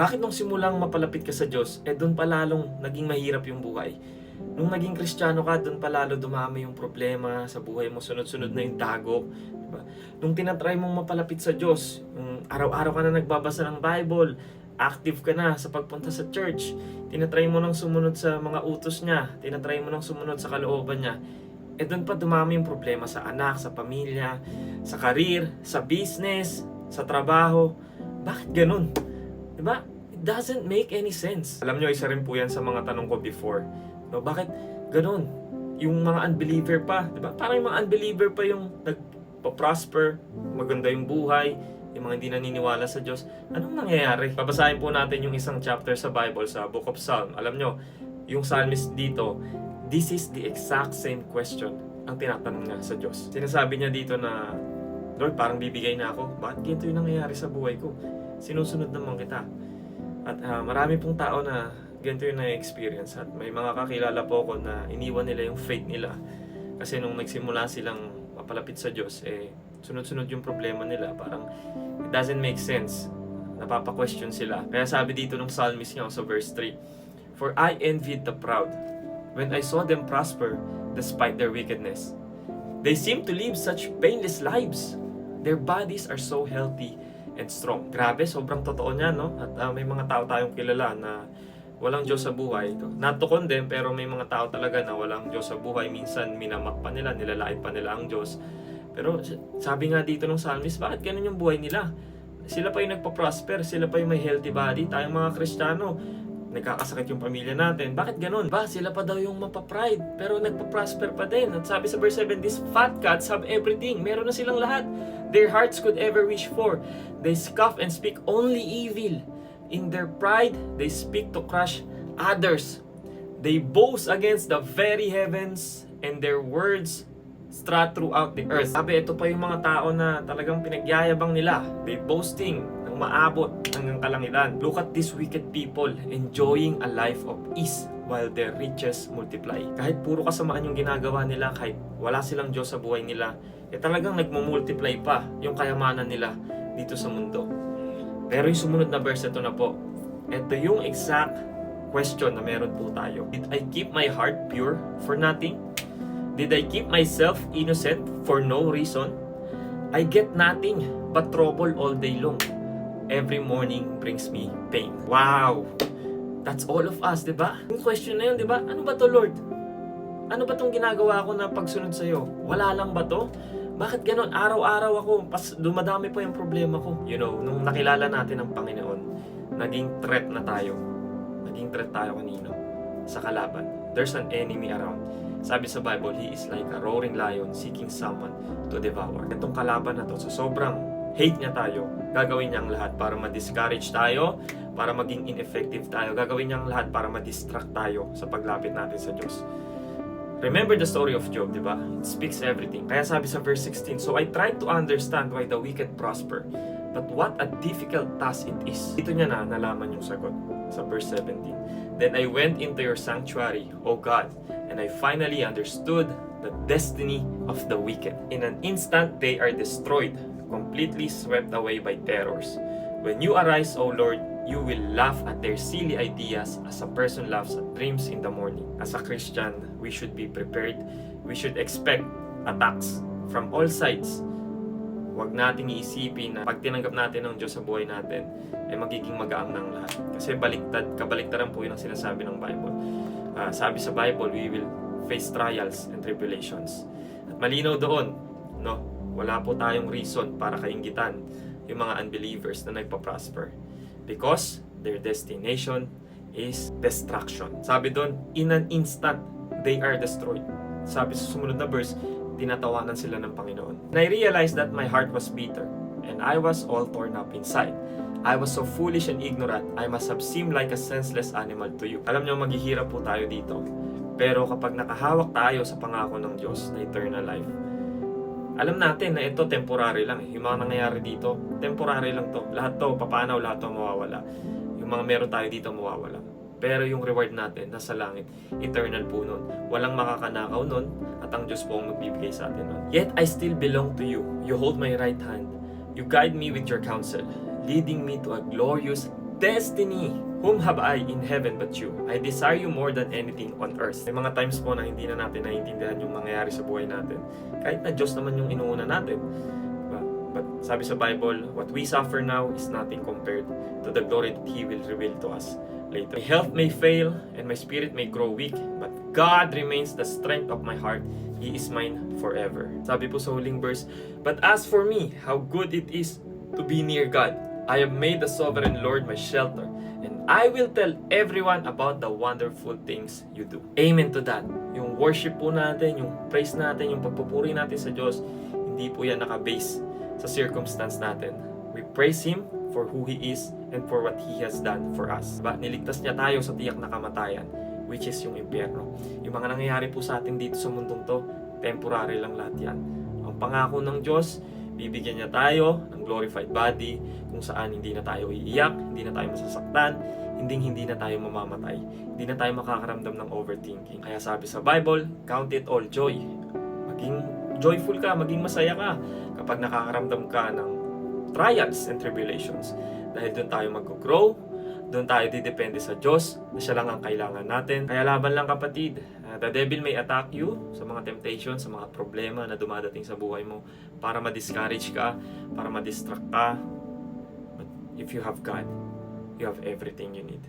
Bakit nung simulang mapalapit ka sa Diyos, doon pa lalong naging mahirap yung buhay? Nung naging Kristiyano ka, doon pa lalo dumami yung problema sa buhay mo, sunod-sunod na yung dagok. Diba? Nung tinatry mong mapalapit sa Diyos, nung araw-araw ka na nagbabasa ng Bible, active ka na sa pagpunta sa church, tinatry mo nang sumunod sa mga utos niya, tinatry mo nang sumunod sa kalooban niya, doon pa dumami yung problema sa anak, sa pamilya, sa career, sa business, sa trabaho. Bakit ganun? Diba? It doesn't make any sense. Alam nyo, isa rin po yan sa mga tanong ko before. No, bakit ganun? Yung mga unbeliever pa, diba? Parang yung mga unbeliever pa yung nagpa-prosper, maganda yung buhay, yung mga hindi naniniwala sa Diyos. Anong nangyayari? Babasahin po natin yung isang chapter sa Bible, sa Book of Psalm. Alam nyo, yung psalmist dito, this is the exact same question ang tinatanong niya sa Diyos. Sinasabi niya dito na, Lord, parang bibigay na ako. Bakit ganito yung nangyayari sa buhay ko? Sinusunod naman kita. At marami pong tao na ganito yung na-experience. At may mga kakilala po ko na iniwan nila yung faith nila. Kasi nung nagsimula silang mapalapit sa Diyos, sunod-sunod yung problema nila. Parang it doesn't make sense. Napapa-question sila. Kaya sabi dito ng psalmist niya sa verse 3, For I envied the proud when I saw them prosper despite their wickedness. They seem to live such painless lives. Their bodies are so healthy and strong. Grabe, sobrang totoo niya, no? At may mga tao tayong kilala na walang Diyos sa buhay. Not to condemn, pero may mga tao talaga na walang Diyos sa buhay. Minsan, minamak pa nila, nilalait pa nila ang Diyos. Pero sabi nga dito ng psalmist, bakit ganun yung buhay nila? Sila pa yung nagpa-prosper, sila pa yung may healthy body. Tayong mga Kristiyano, nagkakasakit yung pamilya natin. Bakit ganun? Sila pa daw yung mapapride, pero nagpa-prosper pa din. At sabi sa verse 7, these fat cats have everything. Meron na silang lahat. Their hearts could ever wish for. They scoff and speak only evil. In their pride, they speak to crush others. They boast against the very heavens, and their words strut throughout the earth. Sabi, ito pa yung mga tao na talagang pinagyayabang nila. They boasting ng maabot hanggang kalangitan. Look at these wicked people enjoying a life of ease while their riches multiply. Kahit puro kasamaan yung ginagawa nila, kahit wala silang Diyos sa buhay nila, talagang nagmumultiply pa yung kayamanan nila dito sa mundo. Pero yung sumunod na verse, ito na po. Ito yung exact question na meron po tayo. Did I keep my heart pure for nothing? Did I keep myself innocent for no reason? I get nothing but trouble all day long. Every morning brings me pain. Wow! That's all of us, di ba? Yung question na yun, di ba? Ano ba to, Lord? Ano ba tong ginagawa ko na pagsunod sa'yo? Wala lang ba to? Bakit ganon? Araw-araw ako, dumadami pa yung problema ko. You know, nung nakilala natin ang Panginoon, naging threat na tayo. Naging threat tayo kanino? Sa kalaban. There's an enemy around. Sabi sa Bible, he is like a roaring lion seeking someone to devour. Itong kalaban na to, so sobrang hate niya tayo, gagawin niya ang lahat para ma-discourage tayo, para maging ineffective tayo. Gagawin niya ang lahat para ma-distract tayo sa paglapit natin sa Diyos. Remember the story of Job, di ba? It speaks everything. Kaya sabi sa verse 16, So I tried to understand why the wicked prosper, but what a difficult task it is. Dito niya na nalaman yung sagot sa verse 17. Then I went into your sanctuary, O God, and I finally understood the destiny of the wicked. In an instant, they are destroyed, completely swept away by terrors. When you arise, O Lord, you will laugh at their silly ideas as a person laughs at dreams in the morning. As a Christian, we should be prepared. We should expect attacks from all sides. Huwag nating iisipin na pag tinanggap natin ng Diyos sa buhay natin, ay magiging magaang ng lahat. Kasi kabaliktaran po yun ang sinasabi ng Bible. Sabi sa Bible, we will face trials and tribulations. At malinaw doon, no, wala po tayong reason para kainggitan yung mga unbelievers na nagpa-prosper. Because their destination is destruction. Sabi doon, in an instant, they are destroyed. Sabi sa sumunod na verse, tinatawanan sila ng Panginoon. And I realized that my heart was bitter, and I was all torn up inside. I was so foolish and ignorant, I must have seemed like a senseless animal to you. Alam niyo, maghihirap po tayo dito. Pero kapag nakahawak tayo sa pangako ng Diyos na eternal life, alam natin na ito temporary lang. Yung mga nangyayari dito, temporary lang to. Lahat to, papanaw, lahat to mawawala. Yung mga meron tayo dito mawawala. Pero yung reward natin, nasa langit, eternal po nun. Walang makakanakaw nun, at ang Diyos po ang magbibigay sa atin nun. Yet I still belong to you. You hold my right hand. You guide me with your counsel, leading me to a glorious destiny. Whom have I in heaven but you? I desire you more than anything on earth. May mga times po na hindi na natin naiintindihan yung mangyayari sa buhay natin. Kahit na Diyos naman yung inuuna natin. Diba? But sabi sa Bible, what we suffer now is nothing compared to the glory that He will reveal to us later. My health may fail and my spirit may grow weak, but God remains the strength of my heart. He is mine forever. Sabi po sa huling verse, but as for me, how good it is to be near God. I have made the sovereign Lord my shelter, and I will tell everyone about the wonderful things you do. Amen to that. Yung worship po natin, yung praise natin, yung pagpupuri natin sa Diyos, hindi po yan nakabase sa circumstance natin. We praise Him for who He is and for what He has done for us. Diba? Niligtas niya tayo sa tiyak na kamatayan, which is yung impyerno. Yung mga nangyayari po sa atin dito sa mundong to, temporary lang lahat yan. Ang pangako ng Diyos, bibigyan niya tayo ng glorified body kung saan hindi na tayo iiyak, hindi na tayo masasaktan, hindi na tayo mamamatay, hindi na tayo makakaramdam ng overthinking. Kaya sabi sa Bible, count it all joy. Maging joyful ka, maging masaya ka kapag nakakaramdam ka ng trials and tribulations. Dahil doon tayo mag-grow, doon tayo didepende sa Diyos na siya lang ang kailangan natin. Kaya laban lang kapatid. The devil may attack you sa mga temptations, sa mga problema na dumadating sa buhay mo para ma-discourage ka, para ma-distract ka. But if you have God, you have everything you need.